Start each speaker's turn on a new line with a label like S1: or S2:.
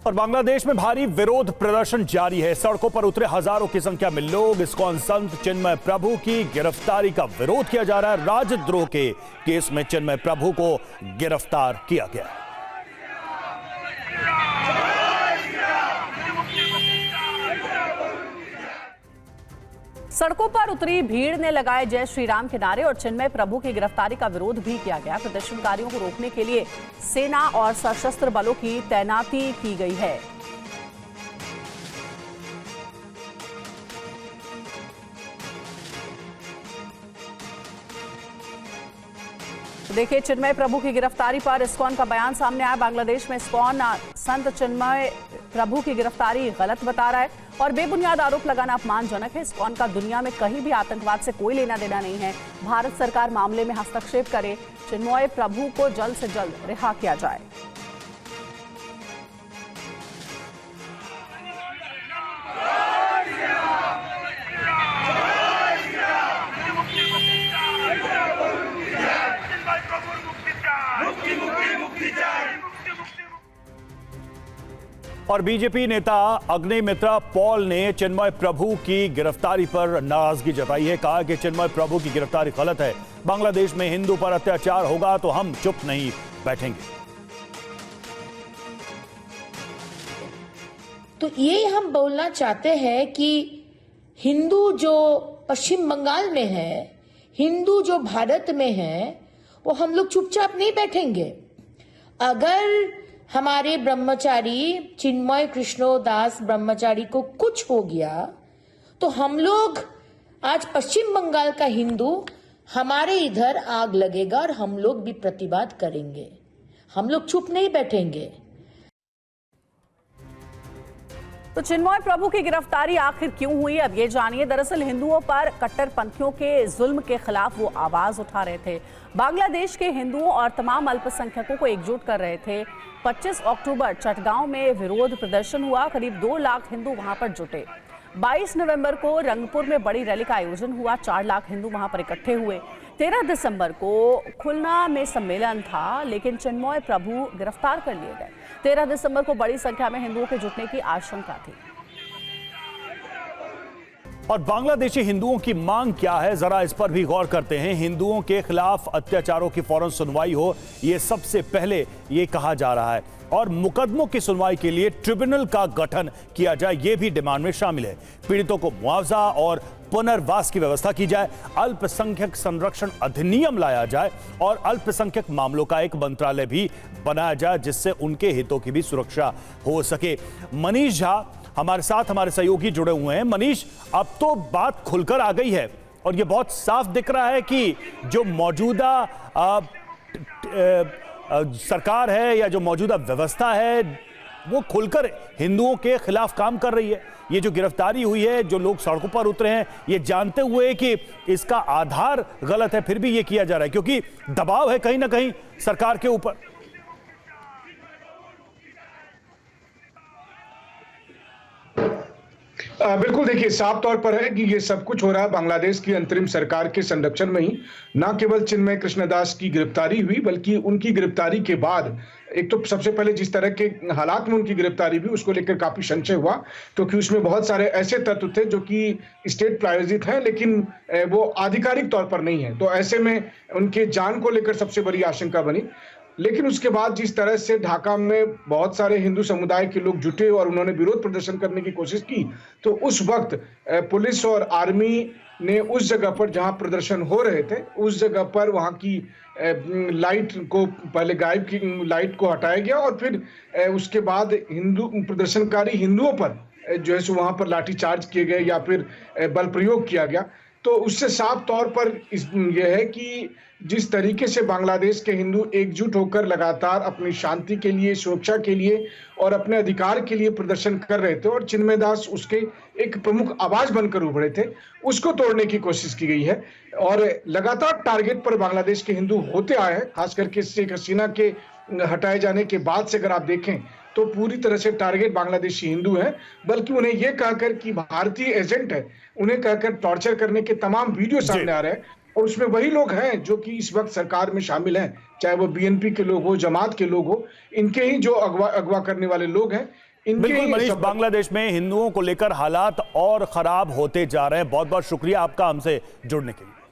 S1: और बांग्लादेश में भारी विरोध प्रदर्शन जारी है। सड़कों पर उतरे हजारों की संख्या में लोग। इस्कॉन संत चिन्मय प्रभु की गिरफ्तारी का विरोध किया जा रहा है। राजद्रोह के केस में चिन्मय प्रभु को गिरफ्तार किया गया है।
S2: सड़कों पर उतरी भीड़ ने लगाए जय श्री राम के नारे और चिन्मय प्रभु की गिरफ्तारी का विरोध भी किया गया। प्रदर्शनकारियों को रोकने के लिए सेना और सशस्त्र बलों की तैनाती की गई है। देखिए, चिन्मय प्रभु की गिरफ्तारी पर इस्कॉन का बयान सामने आया। बांग्लादेश में इस्कॉन संत चिन्मय प्रभु की गिरफ्तारी गलत बता रहा है और बेबुनियाद आरोप लगाना अपमानजनक है। इस्कॉन का दुनिया में कहीं भी आतंकवाद से कोई लेना देना नहीं है। भारत सरकार मामले में हस्तक्षेप करे, चिन्मय प्रभु को जल्द से जल्द रिहा किया जाए।
S1: और बीजेपी नेता अग्निमित्रा पॉल ने चिन्मय प्रभु की गिरफ्तारी पर नाराजगी जताई है। कहा कि चिन्मय प्रभु की गिरफ्तारी गलत है। बांग्लादेश में हिंदू पर अत्याचार होगा तो हम चुप नहीं बैठेंगे।
S3: तो ये हम बोलना चाहते हैं कि हिंदू जो पश्चिम बंगाल में है, हिंदू जो भारत में है, वो हम लोग चुपचाप नहीं बैठेंगे। अगर हमारे ब्रह्मचारी चिन्मय कृष्णदास ब्रह्मचारी को कुछ हो गया तो हम लोग आज पश्चिम बंगाल का हिंदू हमारे इधर आग लगेगा और हम लोग भी प्रतिवाद करेंगे। हम लोग चुप नहीं बैठेंगे।
S2: तो चिन्मय प्रभु की गिरफ्तारी आखिर क्यों हुई, अब ये जानिए। दरअसल हिंदुओं पर कट्टरपंथियों के जुल्म के खिलाफ वो आवाज उठा रहे थे। बांग्लादेश के हिंदुओं और तमाम अल्पसंख्यकों को एकजुट कर रहे थे। 25 अक्टूबर चटगांव में विरोध प्रदर्शन हुआ। करीब 2 लाख हिंदू वहां पर जुटे। 22 नवंबर को रंगपुर में बड़ी रैली का आयोजन हुआ। 4 लाख हिंदू वहां पर इकट्ठे हुए। 13 दिसंबर को खुलना में सम्मेलन था, लेकिन चिन्मय प्रभु गिरफ्तार कर लिए गए। 13 दिसंबर को बड़ी संख्या में हिंदुओं के जुटने की आशंका थी।
S1: और बांग्लादेशी हिंदुओं की मांग क्या है, जरा इस पर भी गौर करते हैं। हिंदुओं के खिलाफ अत्याचारों की फौरन सुनवाई हो, ये सबसे पहले ये कहा जा रहा है। और मुकदमों की सुनवाई के लिए ट्रिब्यूनल का गठन किया जाए, ये भी डिमांड में शामिल है। पीड़ितों को मुआवजा और पुनर्वास की व्यवस्था की जाए। अल्पसंख्यक संरक्षण अधिनियम लाया जाए और अल्पसंख्यक मामलों का एक मंत्रालय भी बनाया जाए, जिससे उनके हितों की भी सुरक्षा हो सके। मनीष झा हमारे साथ, हमारे सहयोगी जुड़े हुए हैं। मनीष, अब तो बात खुलकर आ गई है और ये बहुत साफ दिख रहा है कि जो मौजूदा सरकार है या जो मौजूदा व्यवस्था है वो खुलकर हिंदुओं के खिलाफ काम कर रही है। ये जो गिरफ्तारी हुई है, जो लोग सड़कों पर उतरे हैं, ये जानते हुए कि इसका आधार गलत है, फिर भी ये किया जा रहा है क्योंकि दबाव है कहीं ना कहीं सरकार के ऊपर।
S4: बिल्कुल, देखिए साफ तौर पर है कि ये सब कुछ हो रहा है बांग्लादेश की अंतरिम सरकार के संरक्षण में ही। ना केवल चिन्मय कृष्णदास की गिरफ्तारी हुई, बल्कि उनकी गिरफ्तारी के बाद एक तो सबसे पहले जिस तरह के हालात में उनकी गिरफ्तारी हुई उसको लेकर काफी संशय हुआ, क्योंकि उसमें बहुत सारे ऐसे तत्व थे जो कि स्टेट प्रायोजित हैं लेकिन वो आधिकारिक तौर पर नहीं है। तो ऐसे में उनके जान को लेकर सबसे बड़ी आशंका बनी। लेकिन उसके बाद जिस तरह से ढाका में बहुत सारे हिंदू समुदाय के लोग जुटे और उन्होंने विरोध प्रदर्शन करने की कोशिश की, तो उस वक्त पुलिस और आर्मी ने उस जगह पर जहां प्रदर्शन हो रहे थे, उस जगह पर वहां की लाइट को पहले गायब की, लाइट को हटाया गया और फिर उसके बाद हिंदू प्रदर्शनकारी हिंदुओं पर जो है सो वहां पर लाठीचार्ज किए गए या फिर बल प्रयोग किया गया। तो उससे साफ तौर पर यह है कि जिस तरीके से बांग्लादेश के हिंदू एकजुट होकर लगातार अपनी शांति के लिए, सुरक्षा के लिए और अपने अधिकार के लिए प्रदर्शन कर रहे थे और चिन्मय दास उसके एक प्रमुख आवाज बनकर उभरे थे, उसको तोड़ने की कोशिश की गई है। और लगातार टारगेट पर बांग्लादेश के हिंदू होते आए हैं, खास करके शेख हसीना के हटाए जाने के बाद से अगर आप देखें तो पूरी तरह से टारगेट बांग्लादेशी हिंदू हैं, बल्कि उन्हें यह कहकर कि भारतीय एजेंट है, उन्हें कहकर टॉर्चर करने के तमाम वीडियो सामने आ रहे हैं। और उसमें वही लोग हैं जो कि इस वक्त सरकार में शामिल हैं, चाहे वो बीएनपी के लोग हो, जमात के लोग हो, इनके ही जो अगवा करने वाले लोग हैं,
S1: बिल्कुल मनीष, बांग्लादेश में हिंदुओं को लेकर हालात और खराब होते जा रहे हैं। बहुत बहुत शुक्रिया आपका हमसे जुड़ने के लिए।